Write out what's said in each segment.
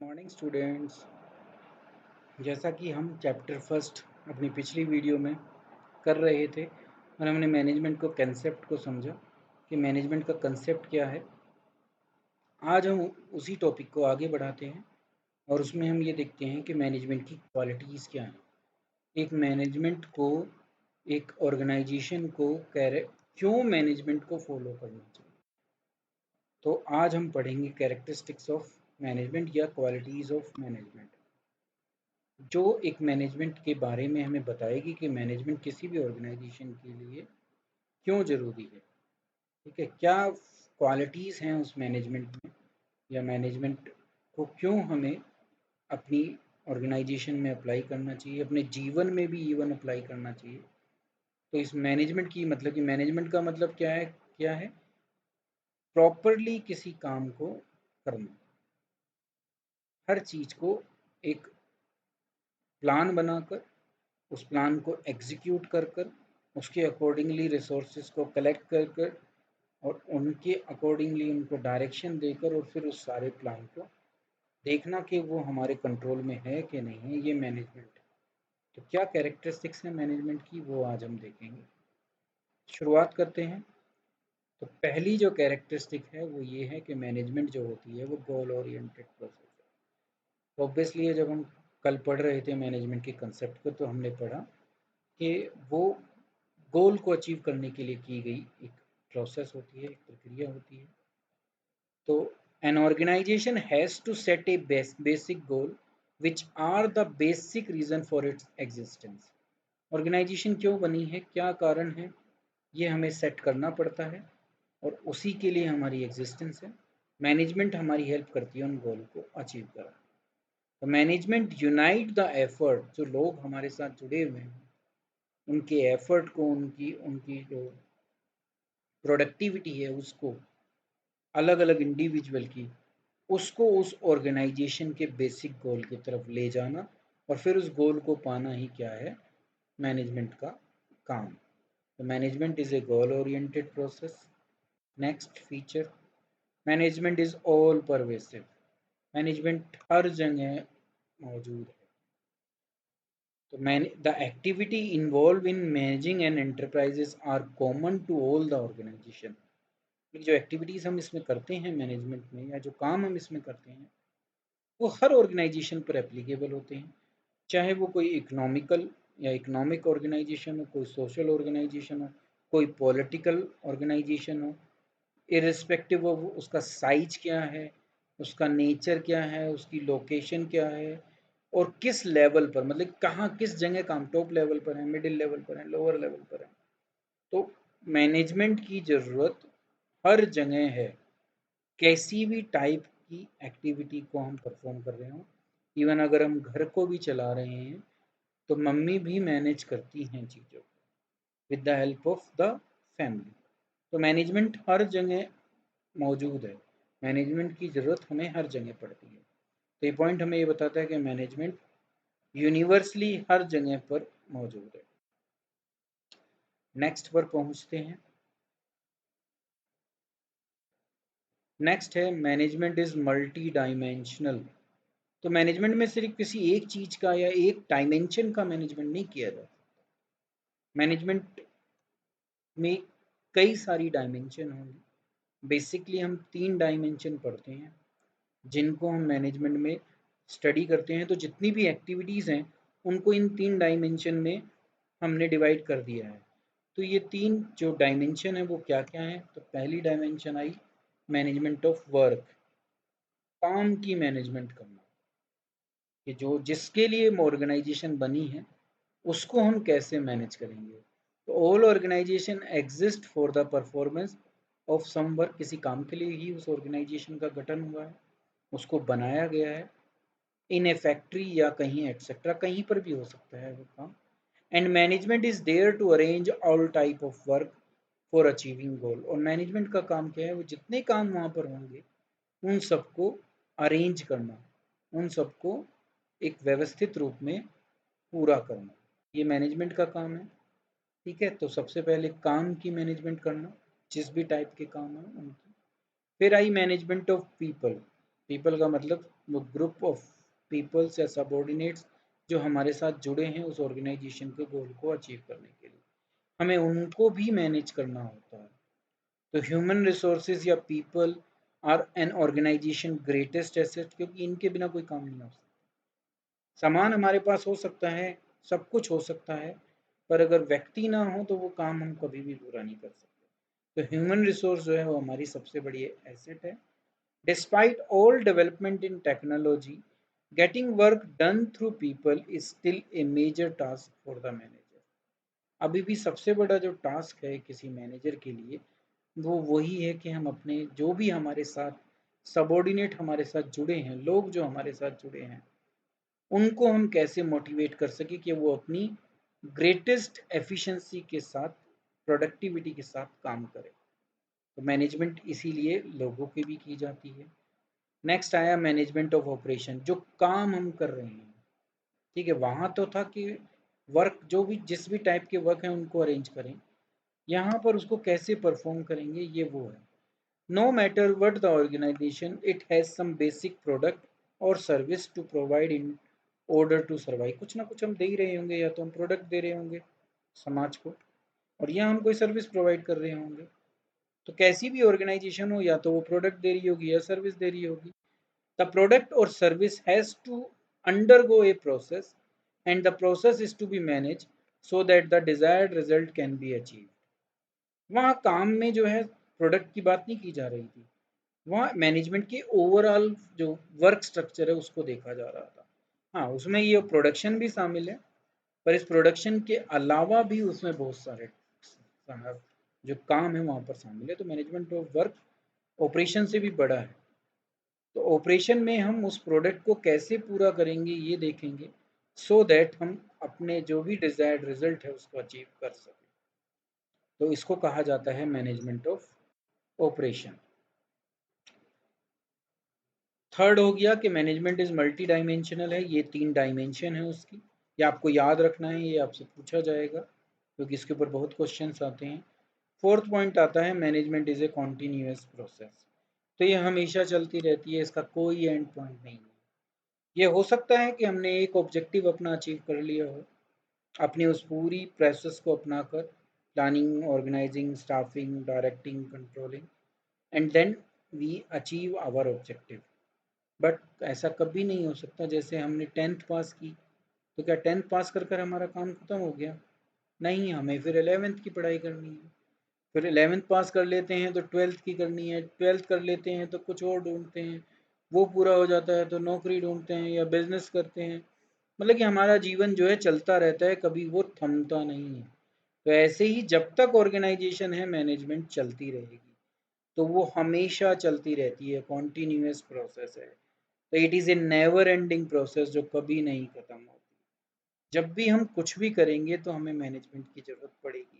Morning students. जैसा कि हम चैप्टर फर्स्ट अपनी पिछली वीडियो में कर रहे थे और हमने मैनेजमेंट को कंसेप्ट को समझा कि मैनेजमेंट का कंसेप्ट क्या है। आज हम उसी टॉपिक को आगे बढ़ाते हैं और उसमें हम ये देखते हैं कि मैनेजमेंट की क्वालिटीज़ क्या हैं। एक मैनेजमेंट को, एक ऑर्गेनाइजेशन को क्यों मैनेजमेंट को फॉलो करना चाहिए। तो आज हम पढ़ेंगे कैरेक्टरिस्टिक्स ऑफ मैनेजमेंट या क्वालिटीज़ ऑफ मैनेजमेंट, जो एक मैनेजमेंट के बारे में हमें बताएगी कि मैनेजमेंट किसी भी ऑर्गेनाइजेशन के लिए क्यों ज़रूरी है। ठीक है, क्या क्वालिटीज़ हैं उस मैनेजमेंट में, या मैनेजमेंट को क्यों हमें अपनी ऑर्गेनाइजेशन में अप्लाई करना चाहिए, अपने जीवन में भी इवन अप्लाई करना चाहिए। तो इस मैनेजमेंट की मतलब कि मैनेजमेंट का मतलब क्या है प्रॉपरली किसी काम को करना, हर चीज़ को एक प्लान बनाकर, उस प्लान को एग्जीक्यूट कर कर, उसके अकॉर्डिंगली रिसोर्सेज को कलेक्ट कर कर और उनके अकॉर्डिंगली उनको डायरेक्शन देकर और फिर उस सारे प्लान को देखना कि वो हमारे कंट्रोल में है कि नहीं है, ये मैनेजमेंट है। तो क्या कैरेक्टरिस्टिक्स हैं मैनेजमेंट की, वो आज हम देखेंगे। शुरुआत करते हैं। तो पहली जो कैरेक्टरिस्टिक है वो ये है कि मैनेजमेंट जो होती है वो गोल ओरिएंटेड प्रोसेस है। तो ऑब्वियसली जब हम कल पढ़ रहे थे मैनेजमेंट के कंसेप्ट को, तो हमने पढ़ा कि वो गोल को अचीव करने के लिए की गई एक प्रोसेस होती है, एक प्रक्रिया होती है। तो an organisation has to set a basic goal which are the basic reason for its existence. Organisation क्यों बनी है, क्या कारण है, ये हमें सेट करना पड़ता है और उसी के लिए हमारी एग्जिस्टेंस है। मैनेजमेंट हमारी हेल्प करती है उन गोल को अचीव करना। तो मैनेजमेंट यूनाइट द एफर्ट, जो लोग हमारे साथ जुड़े हुए हैं उनके एफर्ट को, उनकी उनकी जो प्रोडक्टिविटी है उसको, अलग अलग इंडिविजुअल की, उसको उस ऑर्गेनाइजेशन के बेसिक गोल की तरफ ले जाना और फिर उस गोल को पाना ही क्या है, मैनेजमेंट का काम। तो management is a goal oriented process. Next feature, management is all pervasive. Management हर जगह मौजूद है। तो the activity involved in managing an enterprises are common to all the organization। जो एक्टिविटीज़ हम इसमें करते हैं मैनेजमेंट में, या जो काम हम इसमें करते हैं, वो हर ऑर्गेनाइजेशन पर एप्लीकेबल होते हैं। चाहे वो कोई इकोनॉमिकल या इकोनॉमिक ऑर्गेनाइजेशन हो, कोई सोशल ऑर्गेनाइजेशन हो, कोई पॉलिटिकल ऑर्गेनाइजेशन हो, इरिस्पेक्टिव ऑफ उसका साइज क्या है, उसका नेचर क्या है, उसकी लोकेशन क्या है और किस लेवल पर, मतलब कहाँ किस जगह काम, टॉप लेवल पर है, मिडिल लेवल पर है, लोअर लेवल पर है। तो मैनेजमेंट की ज़रूरत हर जगह है, कैसी भी टाइप की एक्टिविटी को हम परफॉर्म कर रहे हो। इवन अगर हम घर को भी चला रहे हैं तो मम्मी भी मैनेज करती हैं चीज़ों को with the help of the family. तो मैनेजमेंट हर जगह मौजूद है, मैनेजमेंट की ज़रूरत हमें हर जगह पड़ती है। तो ये पॉइंट हमें ये बताता है कि मैनेजमेंट यूनिवर्सली हर जगह पर मौजूद है। नेक्स्ट पर पहुंचते हैं। नेक्स्ट है मैनेजमेंट इज मल्टी डायमेंशनल। तो मैनेजमेंट में सिर्फ किसी एक चीज का या एक डायमेंशन का मैनेजमेंट नहीं किया जाता। मैनेजमेंट में कई सारी डायमेंशन होंगी। बेसिकली हम 3 डायमेंशन पढ़ते हैं जिनको हम मैनेजमेंट में स्टडी करते हैं। तो जितनी भी एक्टिविटीज़ हैं उनको इन 3 डायमेंशन में हमने डिवाइड कर दिया है। तो ये 3 जो डायमेंशन है वो क्या क्या है। तो पहली dimension I management of work, काम की मैनेजमेंट करना, कि जो जिसके लिए ऑर्गेनाइजेशन बनी है उसको हम कैसे मैनेज करेंगे। तो all organisation exist for the performance of some work, किसी काम के लिए ही उस ऑर्गेनाइजेशन का गठन हुआ है, उसको बनाया गया है। इन ए फैक्ट्री या कहीं एटसेट्रा, कहीं पर भी हो सकता है वो काम। And management is there to arrange all type of work for achieving goal. और मैनेजमेंट का काम क्या है, वो जितने काम वहाँ पर होंगे उन सबको अरेंज करना, उन सबको एक व्यवस्थित रूप में पूरा करना, ये मैनेजमेंट का काम है। ठीक है, तो सबसे पहले काम की मैनेजमेंट करना, जिस भी टाइप के काम हैं उनकी। फिर आई मैनेजमेंट ऑफ पीपल, पीपल का मतलब वो ग्रुप ऑफ पीपल्स या सबऑर्डिनेट्स जो हमारे साथ जुड़े हैं उस ऑर्गेनाइजेशन के गोल को अचीव करने के लिए, हमें उनको भी मैनेज करना होता है। तो ह्यूमन रिसोर्सेज या people are an organisation greatest asset, क्योंकि इनके बिना कोई काम नहीं हो सकता। सामान हमारे पास हो सकता है, सब कुछ हो सकता है, पर अगर व्यक्ति ना हो तो वो काम हम कभी भी पूरा नहीं कर सकते। तो ह्यूमन रिसोर्स जो है वो हमारी सबसे बड़ी एसेट है। Despite all development in technology, getting work done through people is still a major task for the manager. अभी भी सबसे बड़ा जो टास्क है किसी मैनेजर के लिए वो वही है कि हम अपने जो भी हमारे साथ सबॉर्डिनेट हमारे साथ जुड़े हैं, लोग जो हमारे साथ जुड़े हैं, उनको हम कैसे मोटिवेट कर सके कि वो अपनी ग्रेटेस्ट एफिशिएंसी के साथ, प्रोडक्टिविटी के साथ काम करें। तो मैनेजमेंट इसीलिए लोगों की भी की जाती है। नेक्स्ट आया मैनेजमेंट ऑफ ऑपरेशन, जो काम हम कर रहे हैं। ठीक है, वहाँ तो था कि वर्क जो भी जिस भी टाइप के वर्क हैं उनको अरेंज करें, यहाँ पर उसको कैसे परफॉर्म करेंगे ये वो है। No matter what the organisation, it has some basic product और service to provide in order to survive. कुछ ना कुछ हम दे ही रहे होंगे, या तो हम प्रोडक्ट दे रहे होंगे समाज को, और या हम कोई सर्विस प्रोवाइड कर रहे होंगे। तो कैसी भी ऑर्गेनाइजेशन हो, या तो वो प्रोडक्ट दे रही होगी या सर्विस दे रही होगी। द प्रोडक्ट और service has to undergo a process and the process is to be managed so that the desired result can be achieved। वहाँ काम में जो है प्रोडक्ट की बात नहीं की जा रही थी, वहाँ मैनेजमेंट के ओवरऑल जो वर्क स्ट्रक्चर है उसको देखा जा रहा था। हाँ, उसमें ये प्रोडक्शन भी शामिल है, पर इस प्रोडक्शन के अलावा भी उसमें बहुत सारे जो काम है वहाँ पर शामिल है। तो मैनेजमेंट ऑफ वर्क ऑपरेशन से भी बड़ा है। तो ऑपरेशन में हम उस प्रोडक्ट को कैसे पूरा करेंगे ये देखेंगे, सो दैट हम अपने जो भी डिजायर्ड रिजल्ट है उसको अचीव कर सकें। तो इसको कहा जाता है मैनेजमेंट ऑफ ऑपरेशन। थर्ड हो गया कि मैनेजमेंट इज मल्टी डायमेंशनल है, ये 3 डायमेंशन है उसकी। ये आपको याद रखना है, ये आपसे पूछा जाएगा क्योंकि इसके ऊपर बहुत क्वेश्चंस आते हैं। फोर्थ पॉइंट आता है management is A continuous process. तो ये हमेशा चलती रहती है, इसका कोई एंड पॉइंट नहीं है। ये हो सकता है कि हमने एक ऑब्जेक्टिव अपना अचीव कर लिया हो, अपनी उस पूरी प्रोसेस को अपनाकर, planning, organising, staffing, directing, controlling, and then we achieve our objective. But ऐसा कभी नहीं हो सकता। जैसे हमने 10th पास की, तो क्या 10th पास कर कर हमारा काम खत्म हो गया? नहीं, हमें फिर 11th की पढ़ाई करनी है, फिर 11th पास कर लेते हैं तो 12th की करनी है, 12th कर लेते हैं तो कुछ और ढूंढते हैं, वो पूरा हो जाता है तो नौकरी ढूंढते हैं या बिजनेस करते हैं। मतलब कि हमारा जीवन जो है चलता रहता है, कभी वो थमता नहीं है। तो ऐसे ही जब तक ऑर्गेनाइजेशन है मैनेजमेंट चलती रहेगी, तो वो हमेशा चलती रहती है, कॉन्टिन्यूअस प्रोसेस है। तो it is a never ending process जो कभी नहीं खत्म होती। जब भी हम कुछ भी करेंगे तो हमें मैनेजमेंट की जरूरत पड़ेगी।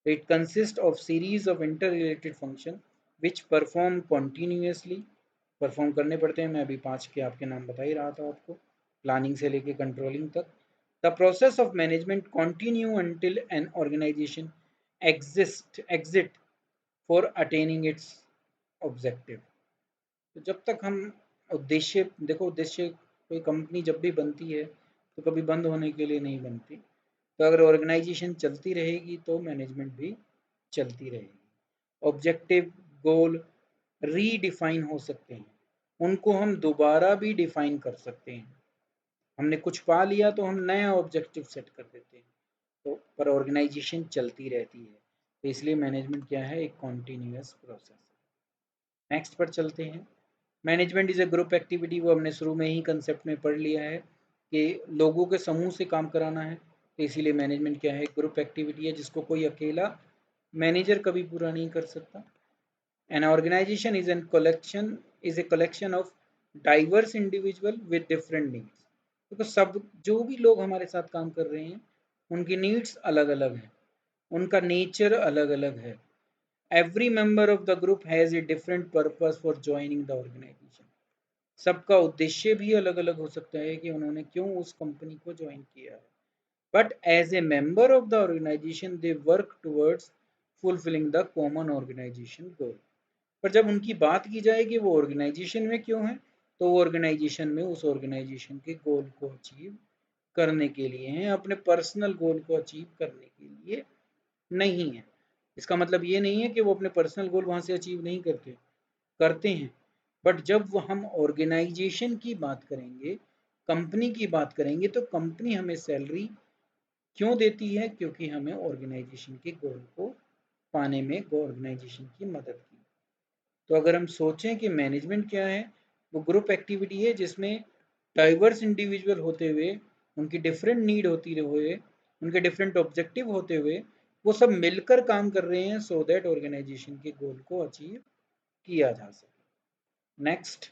It consist of series of inter related function which perform continuously. Perform करने पड़ते हैं, मैं अभी 5 के आपके नाम बता ही रहा था आपको, प्लानिंग से लेके कंट्रोलिंग तक। The process of management continue until an organisation exit for attaining its objective. तो जब तक हम उद्देश्य देखो, उद्देश्य कोई कंपनी जब भी बनती है तो कभी बंद होने के लिए नहीं बनती। तो अगर ऑर्गेनाइजेशन चलती रहेगी तो मैनेजमेंट भी चलती रहेगी। ऑब्जेक्टिव, गोल रीडिफाइन हो सकते हैं, उनको हम दोबारा भी डिफाइन कर सकते हैं। हमने कुछ पा लिया तो हम नया ऑब्जेक्टिव सेट कर देते हैं। तो पर ऑर्गेनाइजेशन चलती रहती है, तो इसलिए मैनेजमेंट क्या है, एक कॉन्टिन्यूअस प्रोसेस है। नेक्स्ट पर चलते हैं। Management is a group activity, वो हमने शुरू में ही कंसेप्ट में पढ़ लिया है कि लोगों के समूह से काम कराना है। तो इसीलिए मैनेजमेंट क्या है, ग्रुप एक्टिविटी है जिसको कोई अकेला मैनेजर कभी पूरा नहीं कर सकता। An organisation is a collection of diverse individual with different needs. तो सब जो भी लोग हमारे साथ काम कर रहे हैं उनकी नीड्स अलग अलग हैं, उनका नेचर अलग अलग है। Every member of the group has a different purpose for joining the organisation. सबका उद्देश्य भी अलग अलग हो सकता है कि उन्होंने क्यों उस कंपनी को ज्वाइन किया है। But as a member of the organisation they work towards fulfilling the common organisation goal. पर जब उनकी बात की जाए कि वो ऑर्गेनाइजेशन में क्यों है, तो वो ऑर्गेनाइजेशन में उस ऑर्गेनाइजेशन के गोल को अचीव करने के लिए हैं, अपने पर्सनल गोल को अचीव करने के लिए नहीं है। इसका मतलब ये नहीं है कि वो अपने पर्सनल गोल वहाँ से अचीव नहीं करते, करते हैं। बट जब वो हम ऑर्गेनाइजेशन की बात करेंगे, कंपनी की बात करेंगे, तो कंपनी हमें सैलरी क्यों देती है? क्योंकि हमें ऑर्गेनाइजेशन के गोल को पाने में ऑर्गेनाइजेशन की मदद की। तो अगर हम सोचें कि मैनेजमेंट क्या है, वो ग्रुप एक्टिविटी है जिसमें डाइवर्स इंडिविजुअल होते हुए, उनकी डिफरेंट नीड होती हुए, उनके डिफरेंट ऑब्जेक्टिव होते हुए, वो सब मिलकर काम कर रहे हैं सो दैट ऑर्गेनाइजेशन के गोल को अचीव किया जा सके। Next,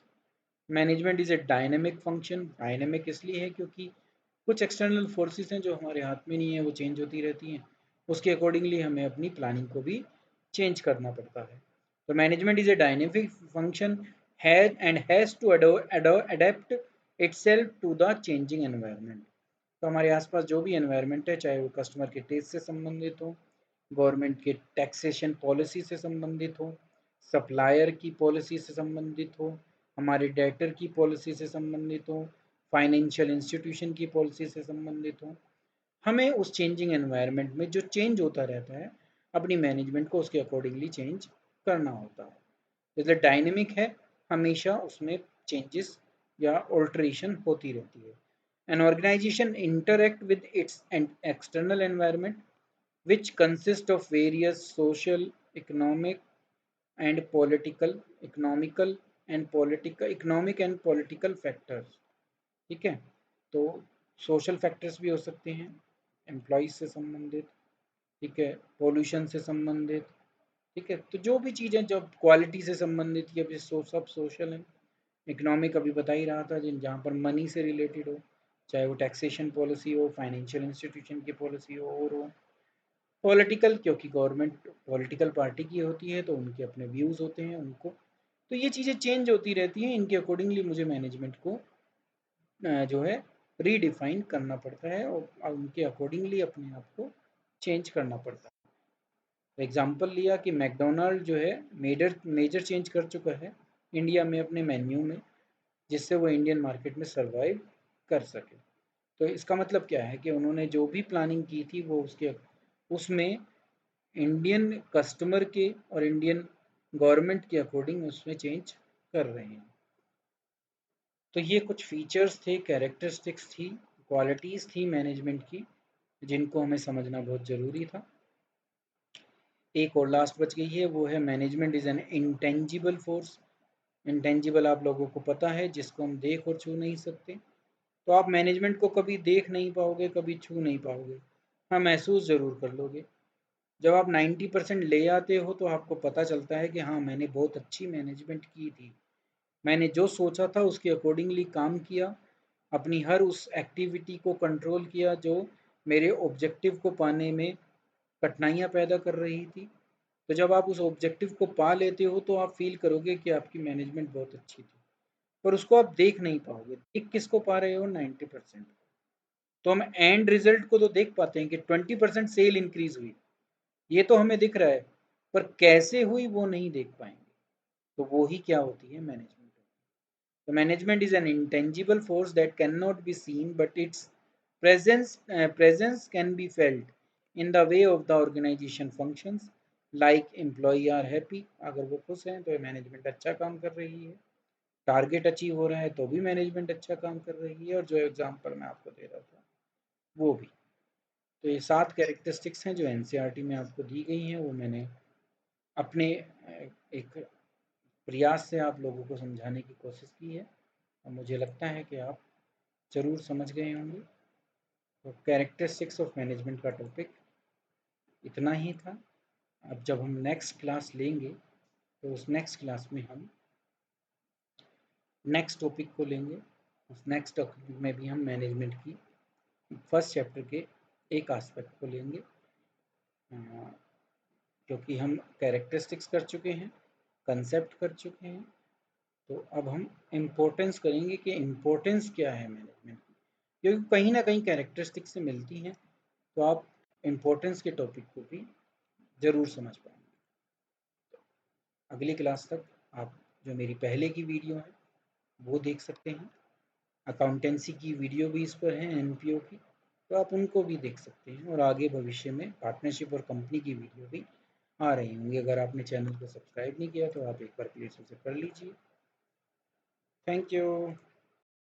management is a dynamic function. Dynamic इसलिए है क्योंकि कुछ एक्सटर्नल फोर्सेस हैं जो हमारे हाथ में नहीं है, वो चेंज होती रहती हैं, उसके अकॉर्डिंगली हमें अपनी प्लानिंग को भी चेंज करना पड़ता है। तो management is a dynamic function has and has to adapt itself to the changing environment. तो हमारे आसपास जो भी एनवायरनमेंट है, चाहे वो कस्टमर के टेस्ट से संबंधित हो, गवर्नमेंट के टैक्सेशन पॉलिसी से संबंधित हो, सप्लायर की पॉलिसी से संबंधित हो, हमारे डेटर की पॉलिसी से संबंधित हो, फाइनेंशियल इंस्टीट्यूशन की पॉलिसी से संबंधित हो, हमें उस चेंजिंग एनवायरनमेंट में जो चेंज होता रहता है, अपनी मैनेजमेंट को उसके अकॉर्डिंगली चेंज करना होता है। इसलिए डायनेमिक है, हमेशा उसमें चेंजेस या ऑल्ट्रेशन होती रहती है। An organization interact with its external environment, which consists of various social, economic, and political, economic and political factors। ठीक है, तो सोशल फैक्टर्स भी हो सकते हैं, एम्प्लॉयज से संबंधित, ठीक है, पोल्यूशन से संबंधित, ठीक है, तो जो भी चीज़ें जब क्वालिटी से संबंधित या फिर सब सोशल है। इकोनॉमिक अभी बता ही रहा था, जिन जहाँ पर मनी से रिलेटेड हो, चाहे वो टैक्सेशन पॉलिसी हो, फाइनेंशियल इंस्टीट्यूशन की पॉलिसी हो, और हो पॉलिटिकल, क्योंकि गवर्नमेंट पॉलिटिकल पार्टी की होती है तो उनके अपने व्यूज़ होते हैं उनको, तो ये चीज़ें चेंज होती रहती हैं, इनके अकॉर्डिंगली मुझे मैनेजमेंट को जो है रीडिफाइन करना पड़ता है और उनके अकॉर्डिंगली अपने आप को चेंज करना पड़ता है। एग्जाम्पल लिया कि मैकडोनाल्ड जो है मेजर मेजर चेंज कर चुका है इंडिया में अपने मेन्यू में, जिससे वो इंडियन मार्केट में सरवाइव कर सके। तो इसका मतलब क्या है कि उन्होंने जो भी प्लानिंग की थी वो उसके उसमें इंडियन कस्टमर के और इंडियन गवर्नमेंट के अकॉर्डिंग उसमें चेंज कर रहे हैं। तो ये कुछ फीचर्स थे, कैरेक्टरिस्टिक्स थी, क्वालिटीज़ थी मैनेजमेंट की, जिनको हमें समझना बहुत ज़रूरी था। एक और लास्ट बच गई है, वो है management is an intangible force. Intangible आप लोगों को पता है, जिसको हम देख और छू नहीं सकते। तो आप मैनेजमेंट को कभी देख नहीं पाओगे, कभी छू नहीं पाओगे, हाँ महसूस ज़रूर कर लोगे। जब आप 90% ले आते हो तो आपको पता चलता है कि हाँ मैंने बहुत अच्छी मैनेजमेंट की थी, मैंने जो सोचा था उसके अकॉर्डिंगली काम किया, अपनी हर उस एक्टिविटी को कंट्रोल किया जो मेरे ऑब्जेक्टिव को पाने में कठिनाइयाँ पैदा कर रही थी। तो जब आप उस ऑब्जेक्टिव को पा लेते हो तो आप फील करोगे कि आपकी मैनेजमेंट बहुत अच्छी थी, पर उसको आप देख नहीं पाओगे। देख किसको पा रहे हो? 90%। तो हम एंड रिजल्ट को तो देख पाते हैं कि 20% सेल इंक्रीज हुई, ये तो हमें दिख रहा है, पर कैसे हुई वो नहीं देख पाएंगे। तो वो ही क्या होती है मैनेजमेंट। तो management is an intangible force that can not be seen but it's presence can be felt in the way of the organization functions, like employee are happy, अगर वो खुश हैं तो मैनेजमेंट अच्छा काम कर रही है, टारगेट अचीव हो रहा है तो भी मैनेजमेंट अच्छा काम कर रही है, और जो एग्जांपल मैं आपको दे रहा था वो भी। तो ये 7 कैरेक्टरिस्टिक्स हैं जो एनसीईआरटी में आपको दी गई हैं, वो मैंने अपने एक प्रयास से आप लोगों को समझाने की कोशिश की है, और मुझे लगता है कि आप ज़रूर समझ गए होंगे। तो कैरेक्टरिस्टिक्स ऑफ मैनेजमेंट का टॉपिक इतना ही था। अब जब हम नेक्स्ट क्लास लेंगे तो उस नेक्स्ट क्लास में हम नेक्स्ट टॉपिक को लेंगे। उस नेक्स्ट टॉपिक में भी हम मैनेजमेंट की फर्स्ट चैप्टर के एक आस्पेक्ट को लेंगे, क्योंकि हम कैरेक्टरिस्टिक्स कर चुके हैं, कंसेप्ट कर चुके हैं, तो अब हम इम्पोर्टेंस करेंगे कि इम्पोर्टेंस क्या है मैनेजमेंट की, क्योंकि कहीं ना कहीं कैरेक्टरिस्टिक्स से मिलती हैं, तो आप इम्पोर्टेंस के टॉपिक को भी ज़रूर समझ पाएंगे। अगली क्लास तक आप जो मेरी पहले की वीडियो है वो देख सकते हैं। अकाउंटेंसी की वीडियो भी इस पर है, एनपीओ की, तो आप उनको भी देख सकते हैं। और आगे भविष्य में पार्टनरशिप और कंपनी की वीडियो भी आ रही होंगी। अगर आपने चैनल को सब्सक्राइब नहीं किया तो आप एक बार प्लीज़ उसे कर लीजिए। Thank you.